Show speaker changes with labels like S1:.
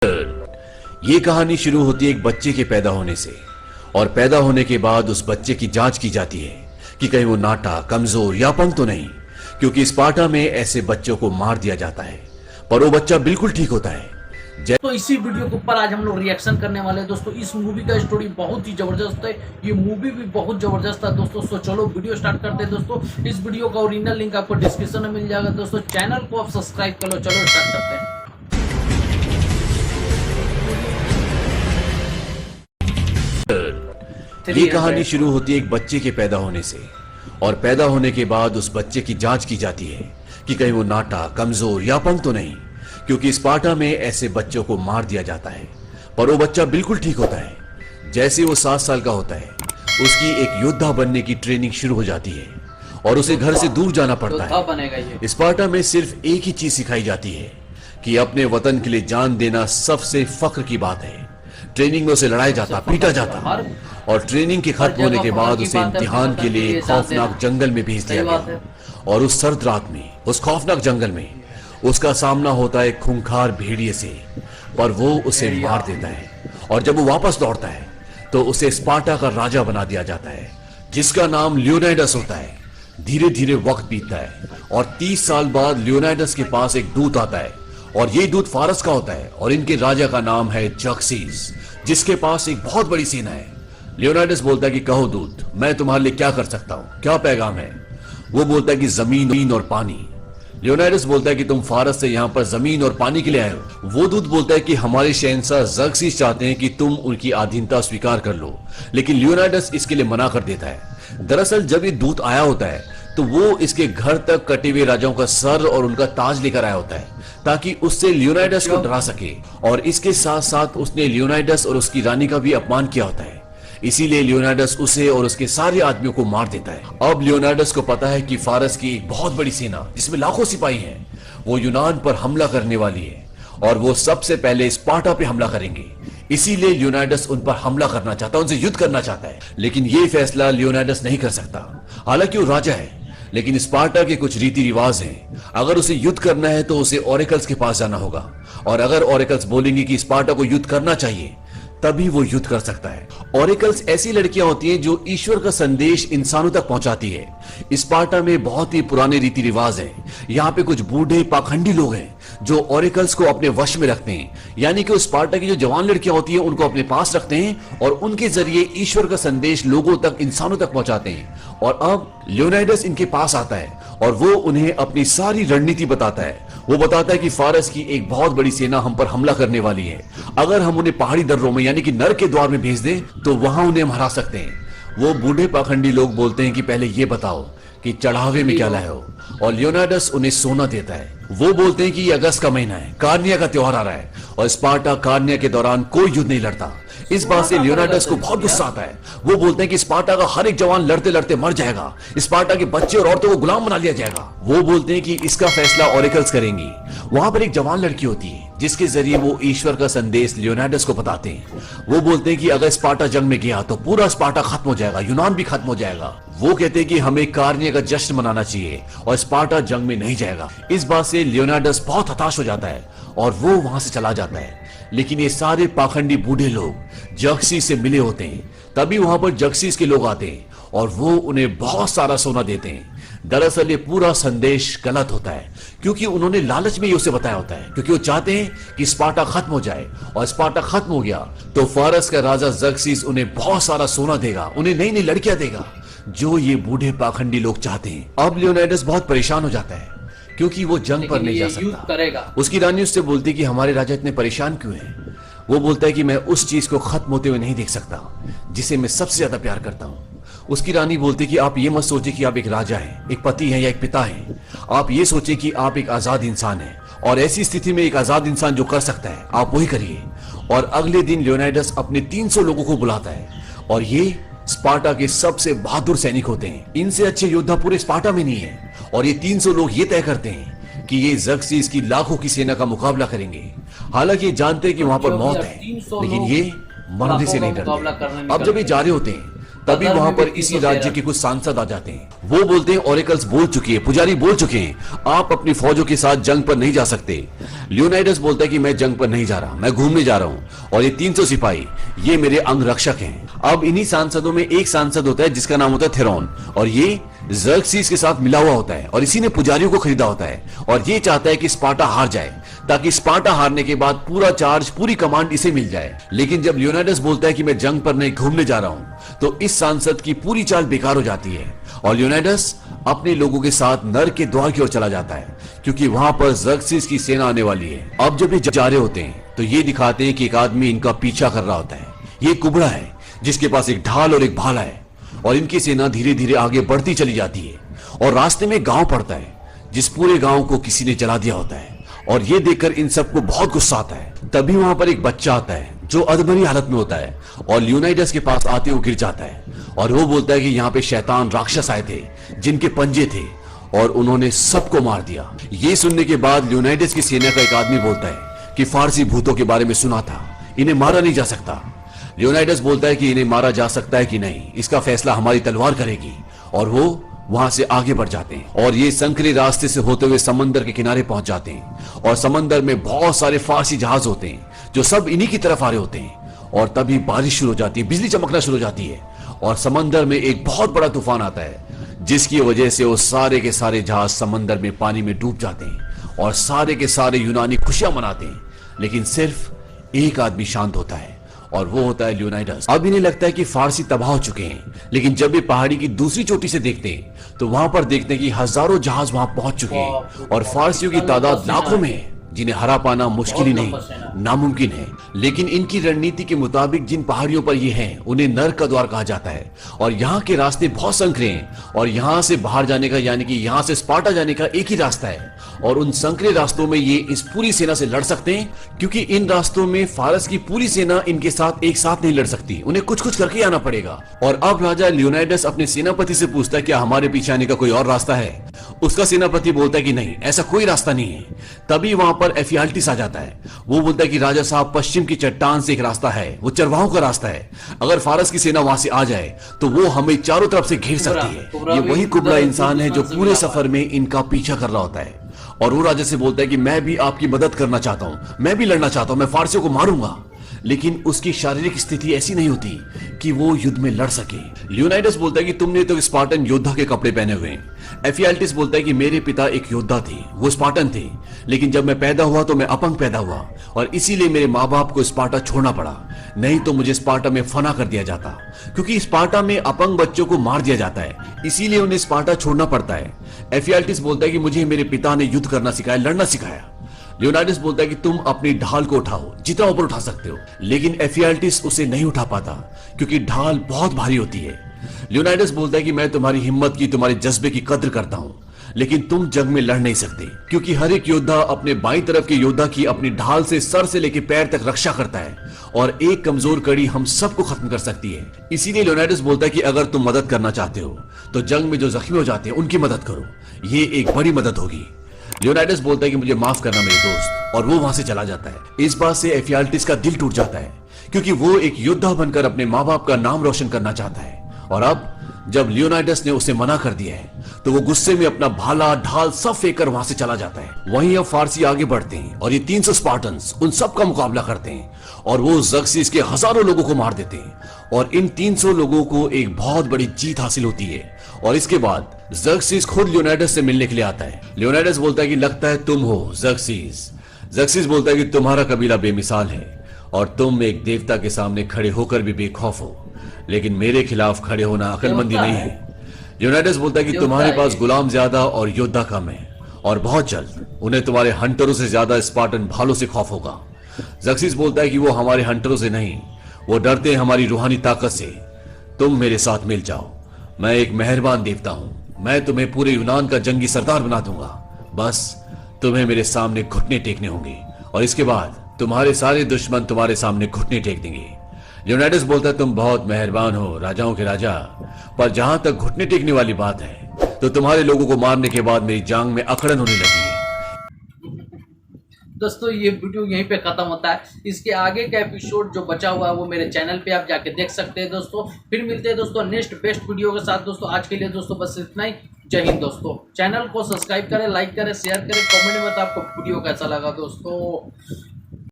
S1: ये कहानी शुरू होती है एक बच्चे के पैदा होने से। और पैदा होने के बाद उस बच्चे की जांच की जाती है कि कहीं वो नाटा, कमजोर या अपंग तो नहीं, क्योंकि स्पार्टा में ऐसे बच्चों को मार दिया जाता है, पर वो बच्चा बिल्कुल ठीक होता है।
S2: तो इसी वीडियो के ऊपर आज हम लोग रिएक्शन करने वाले हैं दोस्तों। इस मूवी का स्टोरी बहुत ही जबरदस्त है, ये मूवी भी बहुत जबरदस्त है दोस्तों। सो चलो वीडियो स्टार्ट करते हैं दोस्तों। इस वीडियो का ओरिजिनल लिंक आपको डिस्क्रिप्शन में मिल जाएगा दोस्तों। चैनल को आप सब्सक्राइब कर लो। चलो स्टार्ट करते हैं।
S1: ये कहानी शुरू होती है एक बच्चे के पैदा होने से। और पैदा होने के बाद उस बच्चे की जांच की जाती है कि कहीं वो नाटा, कमजोर या अपंग तो नहीं, क्योंकि स्पार्टा में ऐसे बच्चों को मार दिया जाता है, पर वो बच्चा बिल्कुल ठीक होता है। जैसे वो 7 साल का होता है, उसकी एक योद्धा बनने की ट्रेनिंग शुरू हो जाती है और उसे घर से दूर जाना पड़ता है। स्पार्टा में सिर्फ एक ही चीज सिखाई जाती है कि अपने वतन के लिए जान देना सबसे फख्र की बात है। ट्रेनिंग में उसे लड़ाया जाता, पीटा जाता, और ट्रेनिंग के खत्म होने के बाद उसे इम्तिहान के लिए खौफनाक जंगल में भेज दिया गया। और उस सर्द रात में, उस खौफनाक जंगल में उसका सामना होता है खूंखार भेड़िए से, पर वो उसे मार देता है। और जब वो वापस लौटता है तो उसे स्पार्टा का राजा बना दिया जाता है, जिसका नाम लियोनाइडस होता है। धीरे धीरे वक्त बीतता है और 30 साल बाद लियोनाइडस के पास एक दूत आता है, और ये दूत फारस का होता है, और इनके राजा का नाम है जक्सीस, जिसके पास एक बहुत बड़ी सेना है। लियोनाइडस बोलता है कि कहो दूत, मैं तुम्हारे लिए क्या कर सकता हूं, क्या पैगाम है? वो बोलता है कि जमीन और पानी। लियोनाइडस बोलता है कि तुम फारस से यहाँ पर जमीन और पानी के लिए आए हो। वो दूत बोलता है कि हमारे शहंशाह जक्सीस चाहते हैं कि तुम उनकी अधीनता स्वीकार कर लो, लेकिन लियोनाइडस इसके लिए मना कर देता है। दरअसल जब ये दूत आया होता है तो वो इसके घर तक कटे हुए राजाओं का सर और उनका ताज लेकर आया होता है, ताकि उससे लियोनाइडस को डरा सके। और इसके साथ साथ उसने लियोनाइडस और उसकी रानी का भी अपमान किया होता है, इसीलिए लियोनाइडस उसे और उसके सारे आदमियों को मार देता है। अब लियोनाइडस को पता है कि फारस की एक बहुत बड़ी सेना, जिसमें लाखों सिपाही हैं, वो यूनान पर हमला करने वाली है, और वो सबसे पहले स्पार्टा पे हमला करेंगे। इसीलिए लियोनाइडस उन पर हमला करना चाहता है, उनसे युद्ध करना चाहता है। लेकिन ये फैसला लियोनाइडस नहीं कर सकता। हालांकि वो राजा है, लेकिन स्पार्टा के कुछ रीति रिवाज हैं। अगर उसे युद्ध करना है तो उसे ओरेकल्स के पास जाना होगा, और अगर ओरेकल्स बोलेंगे कि स्पार्टा को युद्ध करना चाहिए, तभी वो युद्ध कर सकता है। ओरेकल्स ऐसी लड़कियां होती हैं जो ईश्वर का संदेश इंसानों तक पहुंचाती है। स्पार्टा में बहुत ही पुराने रीति रिवाज हैं। यहाँ पे कुछ बूढ़े पाखंडी लोग हैं जो ओरेकल्स को अपने वश में रखते हैं, यानी कि स्पार्टा की जो जवान लड़कियां होती हैं उनको अपने पास रखते हैं और उनके जरिए ईश्वर का संदेश लोगों तक, इंसानों तक पहुंचाते हैं। और अब लियोनाइडस इनके पास आता है और वो उन्हें अपनी सारी रणनीति बताता है। वो बताता है कि फारस की एक बहुत बड़ी सेना हम पर हमला करने वाली है। अगर हम उन्हें पहाड़ी दर्रों में, यानी कि नर के द्वार में भेज दें तो वहां उन्हें हम हरा सकते हैं। वो बूढ़े पाखंडी लोग बोलते हैं कि पहले ये बताओ कि चढ़ावे में क्या लाए हो, और लियोनाइडस उन्हें सोना देता है। वो बोलते हैं कि ये अगस्त का महीना है, कार्निया का त्योहार आ रहा है, और स्पार्टा कार्निया के दौरान कोई युद्ध नहीं लड़ता। इस बात से लियोनाइडस को बहुत गुस्सा आता है। वो बोलते हैं कि स्पार्टा का हर एक जवान लड़ते लड़ते मर जाएगा, स्पार्टा के बच्चे और औरतों को गुलाम बना लिया जाएगा। वो बोलते हैं कि इसका फैसला ओरेकल्स करेंगी। वहां पर एक जवान लड़की होती है जिसके जरिए वो ईश्वर का संदेश लियोनाइडस को बताते हैं। वो बोलते हैं कि अगर स्पार्टा जंग में गया तो पूरा स्पार्टा खत्म हो जाएगा, यूनान भी खत्म हो जाएगा। वो कहते हैं कि हमें कार्निया का जश्न मनाना चाहिए और स्पार्टा जंग में नहीं जाएगा। इस बात से लियोनाइडस बहुत हताश हो जाता है और वो वहां से चला जाता है। लेकिन ये सारे पाखंडी बूढ़े लोग जक्सीस से मिले होते हैं। तभी वहां पर जक्सीस के लोग आते हैं और वो उन्हें बहुत सारा सोना देते हैं। दरअसल ये पूरा संदेश गलत होता है, क्योंकि उन्होंने लालच में ये उसे बताया होता है, क्योंकि वो चाहते हैं कि स्पार्टा खत्म हो जाए, और स्पार्टा खत्म हो गया तो फारस का राजा जक्सीस उन्हें बहुत सारा सोना देगा, उन्हें नई नई लड़कियां देगा, जो ये बूढ़े पाखंडी लोग चाहते हैं। अब लियोनाइडस बहुत परेशान हो जाता है, क्योंकि वो जंग पर नहीं जा सकता। उसकी रानी उससे बोलती कि हमारे राजा इतने परेशान क्यों हैं? वो बोलता है कि मैं उस चीज को खत्म होते हुए नहीं देख सकता जिसे मैं सबसे ज्यादा प्यार करता हूं। उसकी रानी बोलती कि आप ये मत सोचिए कि आप एक राजा हैं, एक पति हैं या एक पिता हैं। आप ये सोचिए कि आप एक आजाद इंसान हैं, और ऐसी स्थिति में एक आजाद इंसान जो कर सकता है आप वही करिए। और अगले दिन लियोनाइडस अपने 300 लोगों को बुलाता है, और ये स्पार्टा के सबसे बहादुर सैनिक होते हैं। इनसे अच्छे योद्धा पूरे स्पार्टा में नहीं है। और ये 300 लोग ये तय करते हैं कि ये जक्सीस की लाखों की सेना का मुकाबला करेंगे। हालांकि ये जानते हैं कि वहां पर मौत है, लेकिन ये मरने से नहीं डरते। अब जब ये जा रहे होते हैं तभी
S2: अगर
S1: वहां
S2: भी
S1: पर
S2: व्यक्ति
S1: इसी
S2: को
S1: राज्य
S2: चेहरा-
S1: के कुछ सांसद आ जाते हैं। वो बोलते हैं ओरेकल्स बोल चुकी है, पुजारी बोल चुके हैं, आप अपनी फौजों के साथ जंग पर नहीं जा सकते। लियोनाइडस बोलता है कि मैं जंग पर नहीं जा रहा, मैं घूमने जा रहा हूं, और ये 300 सिपाही ये मेरे अंग रक्षक हैं। अब इन्हीं सांसदों में एक सांसद होता है जिसका नाम होता है थेरॉन, और ये ज़र्क्सीस के साथ मिला हुआ होता है और इसी ने पुजारियों को खरीदा होता है, और ये चाहता है कि स्पार्टा हार जाए ताकि स्पार्टा हारने के बाद पूरा चार्ज, पूरी कमांड इसे मिल जाए। लेकिन जब लियोनाइडस बोलता है कि मैं जंग पर नहीं घूमने जा रहा हूं, तो इस सांसद की पूरी चाल बेकार हो जाती है और लियोनाइडस अपने लोगों के साथ नर के द्वार की ओर चला जाता है, क्योंकि वहां पर ज़र्क्सीस की सेना आने वाली है। अब जब ये जा रहे होते हैं तो ये दिखाते हैं कि एक आदमी इनका पीछा कर रहा होता है। ये कुबड़ा है जिसके पास एक ढाल और एक भाला है, और इनकी सेना धीरे धीरे आगे बढ़ती चली जाती है, और रास्ते में गांव पड़ता है जिस पूरे गांव को किसी ने जला दिया होता है, और ये देखकर इन सबको बहुत गुस्सा आता है। तभी वहां पर एक बच्चा आता है जो अधमरी हालत में होता है, और लियोनाइडस के पास आते हुए गिर जाता है, और वो बोलता है कि यहाँ पे शैतान राक्षस आए थे जिनके पंजे थे और उन्होंने सबको मार दिया। ये सुनने के बाद लियोनाइडस की सेना का एक आदमी बोलता है कि फारसी भूतों के बारे में सुना था, इन्हें मारा नहीं जा सकता। लियोनाइडस बोलता है कि इन्हें मारा जा सकता है कि नहीं, इसका फैसला हमारी तलवार करेगी, और वो वहां से आगे बढ़ जाते हैं और ये संकरे रास्ते से होते हुए समंदर के किनारे पहुंच जाते हैं, और समंदर में बहुत सारे फारसी जहाज होते हैं जो सब इन्हीं की तरफ आ रहे होते हैं। और तभी बारिश शुरू हो जाती है, बिजली चमकना शुरू हो जाती है, और समंदर में एक बहुत बड़ा तूफान आता है जिसकी वजह से वो सारे के सारे जहाज समंदर में पानी में डूब जाते हैं, और सारे के सारे यूनानी खुशियां मनाते हैं। लेकिन सिर्फ एक आदमी शांत होता है, और वो होता है लियोनाइडस। अब इन्हें लगता है कि फारसी तबाह हो चुके हैं, लेकिन जब ये पहाड़ी की दूसरी चोटी से देखते हैं तो वहां पर देखते हैं कि हजारों जहाज वहां पहुंच चुके हैं, और फारसियों की तादाद लाखों में है जिन्हें हरा पाना मुश्किल ही नहीं, नामुमकिन है। लेकिन इनकी रणनीति के मुताबिक जिन पहाड़ियों पर ये हैं उन्हें नर का द्वार कहा जाता है, और यहाँ के रास्ते बहुत संकरे हैं, और यहाँ से बाहर जाने का यानी कि यहाँ से स्पार्टा जाने का एक ही रास्ता है, और उन संकरे रास्तों में ये इस पूरी सेना से लड़ सकते हैं, क्योंकि इन रास्तों में फारस की पूरी सेना इनके साथ एक साथ नहीं लड़ सकती, उन्हें कुछ कुछ करके आना पड़ेगा। और अब राजा लियोनाइडस अपने सेनापति से पूछता है क्या हमारे पीछे आने का कोई और रास्ता है। उसका सेनापति बोलता है कि नहीं, ऐसा कोई रास्ता नहीं है। तभी वहां पर एफियाल्टिस आ जाता है। वो बोलता है कि राजा साहब, पश्चिम की चट्टान से एक रास्ता है, वो चरवाहों का रास्ता है, अगर फारस की सेना वहां से आ जाए तो वो हमें चारों तरफ से घेर सकती है। ये वही कुबड़ा इंसान है जो पूरे सफर में इनका पीछा कर रहा होता है, और वो राजा से बोलता है कि मैं भी आपकी मदद करना चाहता हूं, मैं भी लड़ना चाहता हूं, मैं फारसियों को मारूंगा। लेकिन उसकी शारीरिक स्थिति ऐसी नहीं होती कि वो युद्ध में लड़ सके। लियोनाइडस बोलता है कि तुमने तो स्पार्टन योद्धा के कपड़े पहने हुए हैं। एफियाल्टिस बोलता है कि मेरे पिता एक योद्धा थे, वो स्पार्टन थे, लेकिन जब मैं पैदा हुआ तो मैं अपंग पैदा हुआ, और इसीलिए मेरे माँ बाप को स्पार्टा छोड़ना पड़ा, नहीं तो मुझे स्पार्टा में फना कर दिया जाता, क्योंकि स्पार्टा में अपंग बच्चों को मार दिया जाता है, इसीलिए उन्हें स्पार्टा छोड़ना पड़ता है। एफियाल्टिस बोलता है कि मुझे मेरे पिता ने युद्ध करना सिखाया, लड़ना सिखाया। लियोनाइडस बोलता है कि तुम अपनी ढाल को उठाओ, जितना ऊपर उठा सकते हो, लेकिन एफियाल्टिस उसे नहीं उठा पाता क्योंकि ढाल बहुत भारी होती है। लियोनाइडस बोलता है कि मैं तुम्हारी हिम्मत की, तुम्हारे जज्बे की कद्र करता हूं, लेकिन तुम जंग में लड़ नहीं सकते, क्योंकि हर एक योद्धा अपने बाईं तरफ के योद्धा की अपनी ढाल से सर से लेकर पैर तक रक्षा करता है, और एक कमजोर कड़ी हम सबको खत्म कर सकती है। इसीलिए लियोनाइडस बोलता है कि अगर तुम मदद करना चाहते हो तो जंग में जो जख्मी हो जाते हैं उनकी मदद करो, ये एक बड़ी मदद होगी। लियोनाइडस बोलता है कि मुझे माफ करना मेरे दोस्त, और वो वहां से चला जाता है। इस बात से एफियाल्टिस का दिल टूट जाता है, क्योंकि वो एक योद्धा बनकर अपने माँ बाप का नाम रोशन करना चाहता है, और अब जब लियोनाइडस ने उसे मना कर दिया है तो वो गुस्से में अपना भाला ढाल सब फेंक कर वहां से चला जाता है। वहीं अब फारसी आगे बढ़ते हैं और ये 300 स्पार्टन्स उन सब का मुकाबला करते हैं, और वो ज़र्क्सीस के हजारों लोगों को मार देते हैं, और इन 300 लोगों को एक बहुत बड़ी जीत हासिल होती है। और इसके बाद ज़र्क्सीस खुद लियोनाइडस से मिलने के लिए आता है। लियोनाइडस बोलता है कि लगता है तुम हो ज़र्क्सीस। ज़र्क्सीस बोलता है कि तुम्हारा कबीला बेमिसाल है, और तुम एक देवता के सामने खड़े होकर भी बेखौफ हो, लेकिन मेरे खिलाफ खड़े होना अक्लमंदी नहीं है। लियोनाइडस बोलता है कि तुम्हारे पास गुलाम ज्यादा और योद्धा कम है, और बहुत जल्द उन्हें तुम्हारे हंटरों से ज्यादा स्पार्टन भालों से खौफ होगा। ज़र्क्सीस बोलता है कि वो हमारे हंटरों से नहीं, वो डरते हैं हमारी रूहानी ताकत से। तुम मेरे साथ मिल जाओ, मैं एक मेहरबान देवता हूं, मैं तुम्हें पूरे यूनान का जंगी सरदार बना दूंगा, बस तुम्हें मेरे सामने घुटने टेकने होंगे, और इसके बाद तुम्हारे सारे दुश्मन तुम्हारे सामने घुटने टेक देंगे। लियोनाइडस बोलता है तुम बहुत मेहरबान हो, राजाओं के राजा, पर जहां तक घुटने टेकने वाली बात है तो तुम्हारे लोगों को मारने के बाद मेरी जांग में अकड़न होने लगी है।
S2: दोस्तों ये वीडियो यहीं पे खत्म होता है। इसके आगे का एपिसोड जो बचा हुआ है वो मेरे चैनल पे आप जाके देख सकते हैं दोस्तों। फिर मिलते हैं दोस्तों नेक्स्ट बेस्ट वीडियो के साथ दोस्तों। आज के लिए दोस्तों बस इतना ही। जय हिंद दोस्तों। चैनल को सब्सक्राइब करें, लाइक करें, शेयर करें, कमेंट में बताओ आपको वीडियो कैसा लगा दोस्तों।